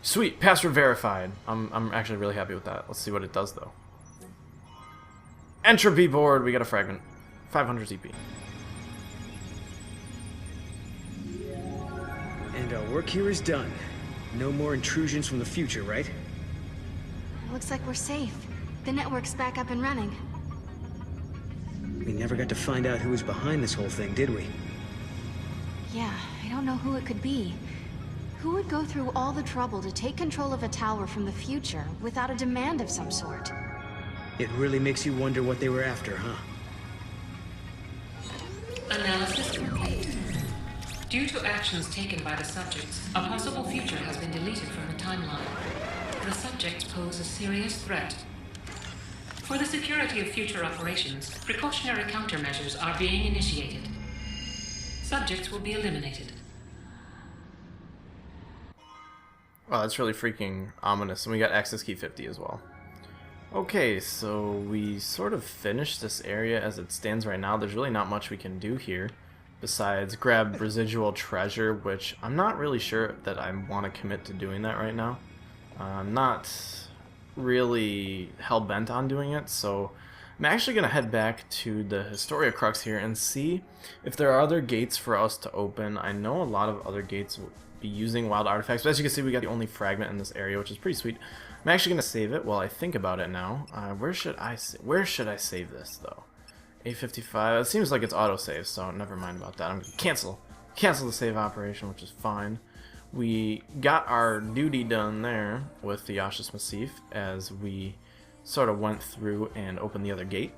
Sweet, password verified. I'm actually really happy with that. Let's see what it does though. Entropy board. We got a fragment. 500 CP. And our work here is done. No more intrusions from the future, right? Looks like we're safe. The network's back up and running. We never got to find out who was behind this whole thing, did we? Yeah, I don't know who it could be. Who would go through all the trouble to take control of a tower from the future without a demand of some sort? It really makes you wonder what they were after, huh? Analysis complete. Due to actions taken by the subjects, a possible future has been deleted from the timeline. The subjects pose a serious threat. For the security of future operations, precautionary countermeasures are being initiated. Subjects will be eliminated. Wow, that's really freaking ominous. And we got access key 50 as well. Okay, so we sort of finished this area as it stands right now. There's really not much we can do here besides grab residual treasure, which I'm not really sure that I want to commit to doing that right now. I'm not really hell-bent on doing it, so I'm actually going to head back to the Historia Crux here and see if there are other gates for us to open. I know a lot of other gates will be using wild artifacts, but as you can see, we got the only fragment in this area, which is pretty sweet. I'm actually going to save it while I think about it now. Where should I save this, though? 855. It seems like it's autosave, so never mind about that. I'm going to cancel the save operation, which is fine. We got our duty done there with the Yashas Massif as we sort of went through and opened the other gate.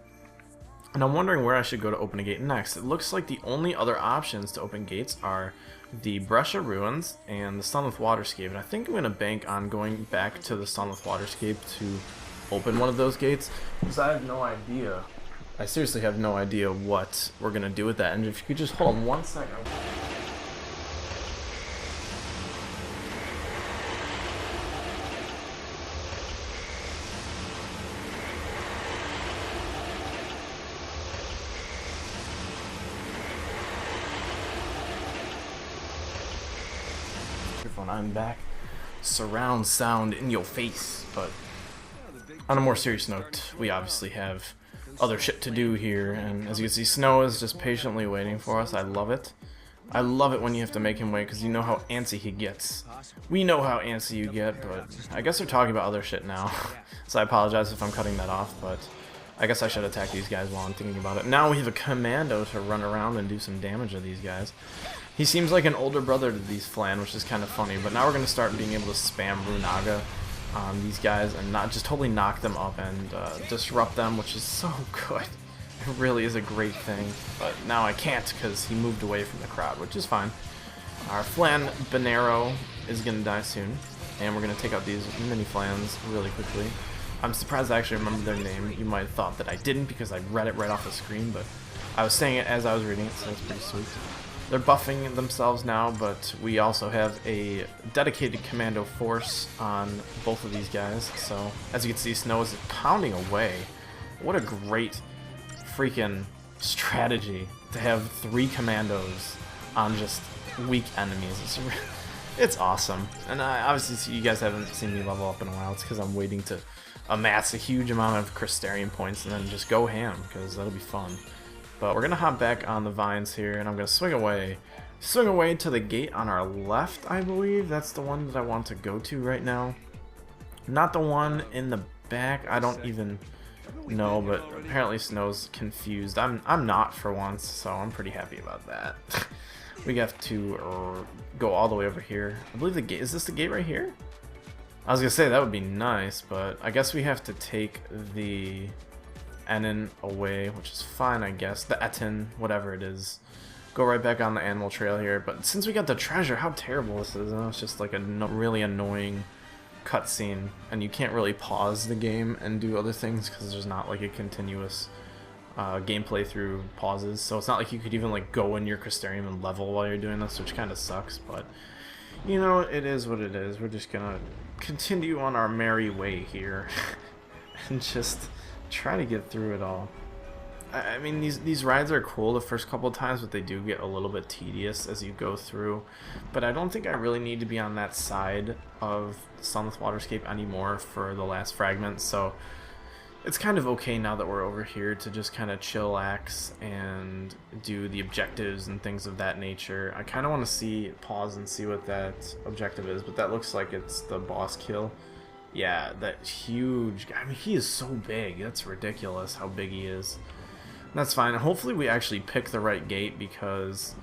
And I'm wondering where I should go to open a gate next. It looks like the only other options to open gates are the Brescia Ruins and the Sunlith Waterscape. And I think I'm going to bank on going back to the Sunlith Waterscape to open one of those gates, because I have no idea. I seriously have no idea what we're going to do with that. And if you could just hold on one second. I'm back. Surround sound in your face. But on a more serious note, we obviously have other shit to do here, and as you can see, Snow is just patiently waiting for us. I love it. I love it when you have to make him wait, because you know how antsy he gets. We know how antsy you get, but I guess they're talking about other shit now. So I apologize if I'm cutting that off, but I guess I should attack these guys while I'm thinking about it. Now we have a commando to run around and do some damage to these guys. He seems like an older brother to these Flan, which is kind of funny, but now we're going to start being able to spam Runaga on these guys and not just totally knock them up and disrupt them, which is so good. It really is a great thing, but now I can't because he moved away from the crowd, which is fine. Our Flan Bonero is going to die soon, and we're going to take out these mini Flans really quickly. I'm surprised I actually remember their name. You might have thought that I didn't because I read it right off the screen, but I was saying it as I was reading it, so it's pretty sweet. They're buffing themselves now, but we also have a dedicated commando force on both of these guys. So, as you can see, Snow is pounding away. What a great freaking strategy to have 3 commandos on just weak enemies. It's awesome. And obviously, you guys haven't seen me level up in a while. It's because I'm waiting to amass a huge amount of Crystarian points and then just go ham, because that'll be fun. But we're going to hop back on the vines here, and I'm going to swing away to the gate on our left, I believe. That's the one that I want to go to right now. Not the one in the back. I don't even know, but apparently Snow's confused. I'm not for once, so I'm pretty happy about that. We have to go all the way over here. I believe the gate... Is this the gate right here? I was going to say that would be nice, but I guess we have to take the Enin away, which is fine, I guess. The Etin, whatever it is. Go right back on the animal trail here. But since we got the treasure, how terrible this is. It's just like a really annoying cutscene, and you can't really pause the game and do other things because there's not like a continuous gameplay through pauses. So it's not like you could even like go in your Crystarium and level while you're doing this, which kind of sucks. But you know, it is what it is. We're just gonna continue on our merry way here and just try to get through it all. I mean, these rides are cool the first couple of times, but they do get a little bit tedious as you go through. But I don't think I really need to be on that side of Sunless Waterscape anymore for the last fragment, so it's kind of okay now that we're over here to just kind of chillax and do the objectives and things of that nature. I kind of want to pause and see what that objective is, but that looks like it's the boss kill. Yeah, that huge guy. I mean, he is so big. That's ridiculous how big he is. That's fine. Hopefully we actually pick the right gate, because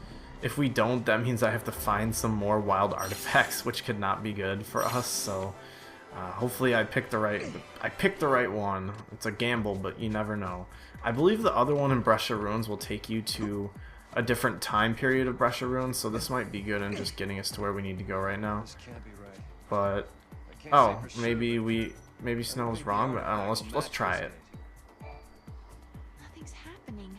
if we don't, that means I have to find some more wild artifacts, which could not be good for us. So hopefully I picked the right one. It's a gamble, but you never know. I believe the other one in Brescia Ruins will take you to a different time period of Brescia Ruins, so this might be good in just getting us to where we need to go right now. But oh, maybe Snow's wrong, but I don't know. Let's try it. Nothing's happening.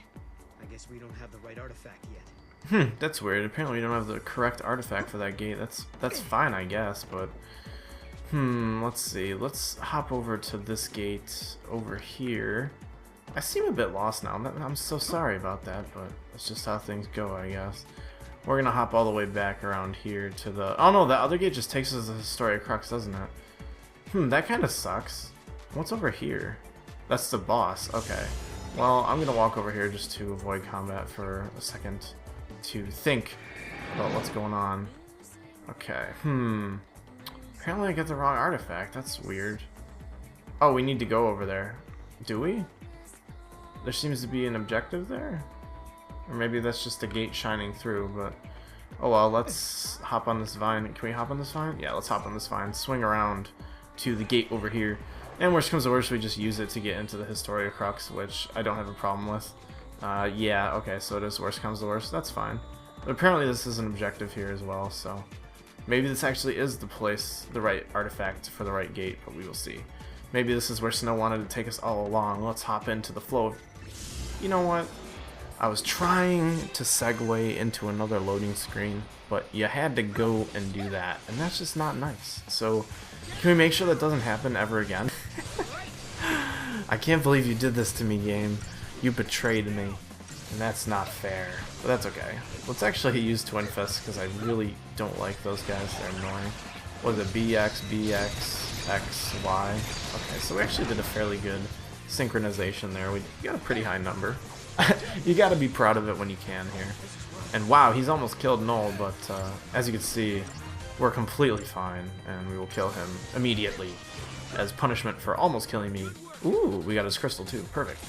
I guess we don't have the right artifact yet. That's weird. Apparently we don't have the correct artifact for that gate. That's fine, I guess, but let's see. Let's hop over to this gate over here. I seem a bit lost now. I'm so sorry about that, but that's just how things go, I guess. We're gonna hop all the way back around here to the... Oh no, that other gate just takes us to the Historia Crux, doesn't it? That kind of sucks. What's over here? That's the boss. Okay. Well, I'm gonna walk over here just to avoid combat for a second to think about what's going on. Okay. Apparently I got the wrong artifact. That's weird. Oh, we need to go over there. Do we? There seems to be an objective there? Or maybe that's just a gate shining through, but... Oh well, let's hop on this vine. Can we hop on this vine? Yeah, let's hop on this vine. Swing around to the gate over here. And worst comes to worst, we just use it to get into the Historia Crux, which I don't have a problem with. Yeah, okay, so it is worst comes to worst. That's fine. But apparently this is an objective here as well, so... Maybe this actually is the place, the right artifact for the right gate, but we will see. Maybe this is where Snow wanted to take us all along. Let's hop into the flow of... You know what? I was trying to segue into another loading screen, but you had to go and do that, and that's just not nice. So, can we make sure that doesn't happen ever again? I can't believe you did this to me, game. You betrayed me, and that's not fair. But that's okay. Let's actually use Twin Fists, because I really don't like those guys. They're annoying. What is it? BX, BX, X, Y. Okay, so we actually did a fairly good synchronization there. We got a pretty high number. You gotta be proud of it when you can here. And wow, he's almost killed Null, but as you can see, we're completely fine, and we will kill him immediately as punishment for almost killing me. Ooh, we got his crystal too. Perfect.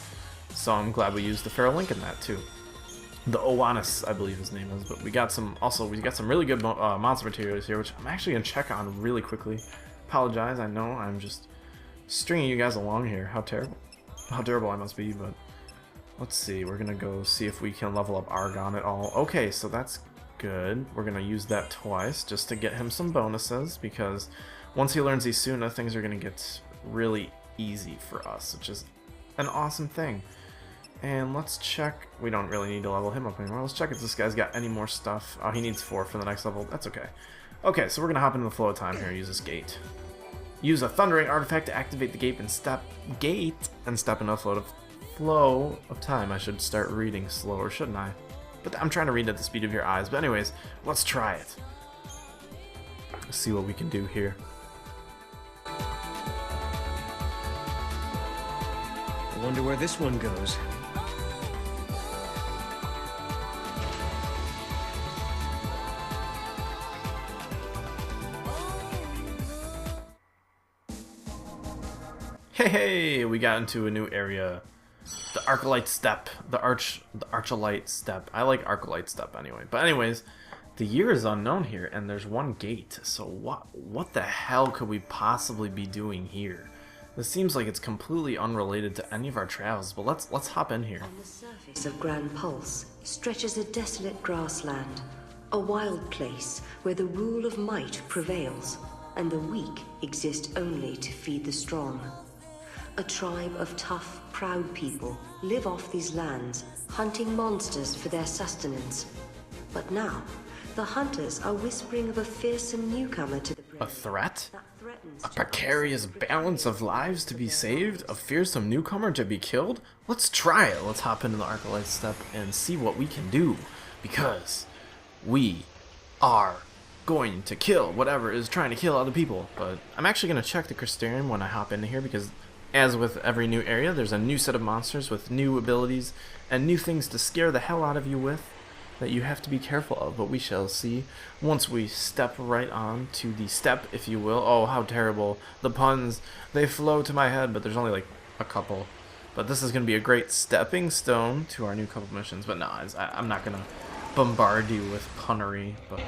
So I'm glad we used the Feral Link in that too. The Owanus, I believe his name is, but we got some really good monster materials here, which I'm actually gonna check on really quickly. Apologize, I know I'm just stringing you guys along here. How terrible I must be, but let's see. We're gonna go see if we can level up Argon at all. Okay, so that's good. We're gonna use that twice just to get him some bonuses, because once he learns Isuna, things are gonna get really easy for us, which is an awesome thing. And let's check. We don't really need to level him up anymore. Let's check if this guy's got any more stuff. Oh, he needs 4 for the next level. That's okay. Okay, so we're gonna hop into the flow of time here. Use this gate. Use a thundering artifact to activate the gate and step into a flow of time. I should start reading slower, shouldn't I? But I'm trying to read at the speed of your eyes. But anyways, let's try it. Let's see what we can do here. I wonder where this one goes. Hey, we got into a new area. The Archylte Steppe. The Archylte Steppe. I like Archylte Steppe anyway. But anyways, the year is unknown here, and there's one gate. So what the hell could we possibly be doing here? This seems like it's completely unrelated to any of our travels, but let's hop in here. On the surface of Grand Pulse stretches a desolate grassland, a wild place where the rule of might prevails, and the weak exist only to feed the strong. A tribe of tough, proud people live off these lands, hunting monsters for their sustenance. But now, the hunters are whispering of a fearsome newcomer to the A threat? that threatens A to precarious balance of lives to be saved? A fearsome newcomer to be killed? Let's try it. Let's hop into the Archylte Steppe and see what we can do. Because we are going to kill whatever is trying to kill other people. But I'm actually going to check the Crystarium when I hop into here, because as with every new area, there's a new set of monsters with new abilities and new things to scare the hell out of you with that you have to be careful of. But we shall see once we step right on to the step, if you will. Oh, how terrible. The puns, they flow to my head, but there's only like a couple. But this is going to be a great stepping stone to our new couple missions. But no, I'm not going to bombard you with punnery. But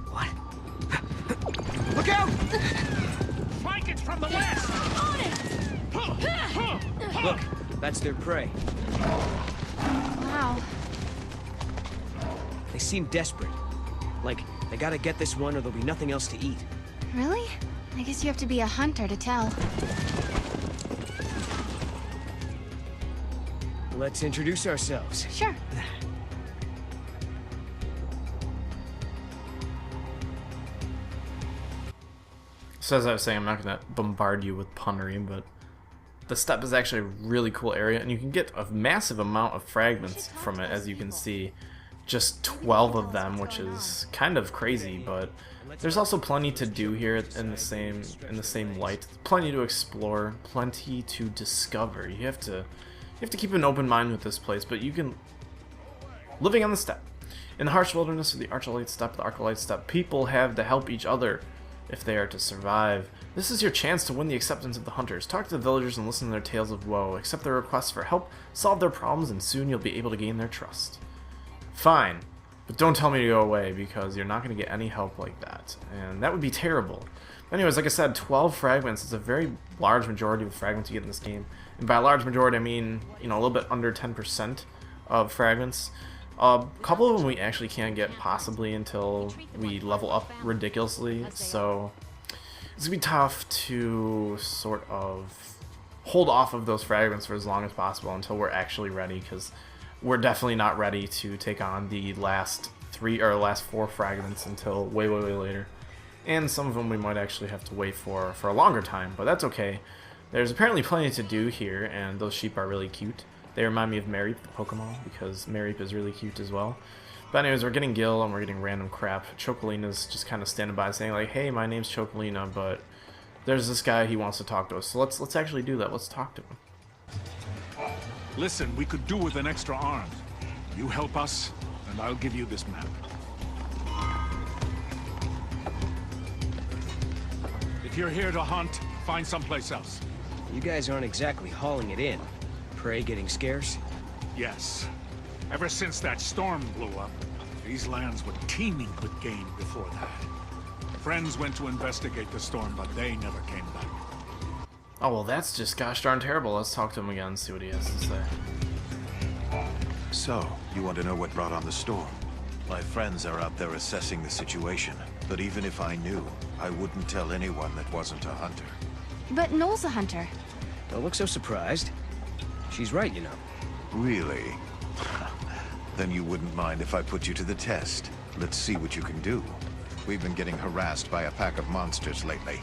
What? Look out! Flank it from the west! Look, that's their prey. Wow. They seem desperate. Like, they gotta get this one or there'll be nothing else to eat. Really? I guess you have to be a hunter to tell. Let's introduce ourselves. Sure. so as I was saying, I'm not going to bombard you with punnery, but the steppe is actually a really cool area, and you can get a massive amount of fragments from it, as you can see. Just 12 of them, which is kind of crazy, but there's also plenty to do here in the same light. Plenty to explore, plenty to discover. You have to keep an open mind with this place, but you can living on the steppe. In the harsh wilderness of the Archylte Steppe, people have to help each other if they are to survive. This is your chance to win the acceptance of the hunters. Talk to the villagers and listen to their tales of woe. Accept their requests for help, solve their problems, and soon you'll be able to gain their trust. Fine, but don't tell me to go away, because you're not going to get any help like that, and that would be terrible. Anyways, like I said, 12 fragments is a very large majority of the fragments you get in this game, and by a large majority I mean, you know, a little bit under 10% of fragments. A couple of them we actually can't get possibly until we level up ridiculously, so it's going to be tough to sort of hold off of those fragments for as long as possible until we're actually ready, because we're definitely not ready to take on the last 4 fragments until way later. And some of them we might actually have to wait for a longer time, but that's okay. There's apparently plenty to do here, and those sheep are really cute. They remind me of Mareep, the Pokemon, because Mareep is really cute as well. But anyways, we're getting Gil, and we're getting random crap. Chocolina's just kind of standing by saying like, hey, my name's Chocolina, but there's this guy, he wants to talk to us. So let's actually do that. Let's talk to him. Listen, we could do with an extra arm. You help us, and I'll give you this map. If you're here to hunt, find someplace else. You guys aren't exactly hauling it in. Prey getting scarce? Yes. Ever since that storm blew up, these lands were teeming with game before that. Friends went to investigate the storm, but they never came back. Oh, well, that's just gosh darn terrible. Let's talk to him again and see what he has to say. So, you want to know what brought on the storm? My friends are out there assessing the situation, but even if I knew, I wouldn't tell anyone that wasn't a hunter. But Noel's a hunter. Don't look so surprised. She's right, you know. Really? Then you wouldn't mind if I put you to the test. Let's see what you can do. We've been getting harassed by a pack of monsters lately.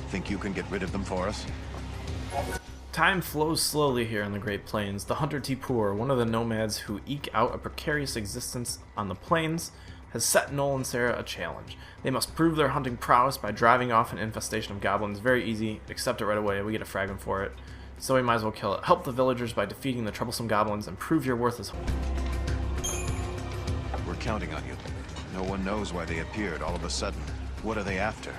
Think you can get rid of them for us? Time flows slowly here in the Great Plains. The hunter Tipur, one of the nomads who eke out a precarious existence on the plains, has set Noel and Sarah a challenge. They must prove their hunting prowess by driving off an infestation of goblins. Very easy. Accept it right away. We get a fragment for it. So we might as well kill it. Help the villagers by defeating the troublesome goblins and prove your worth as We're counting on you. No one knows why they appeared all of a sudden. What are they after?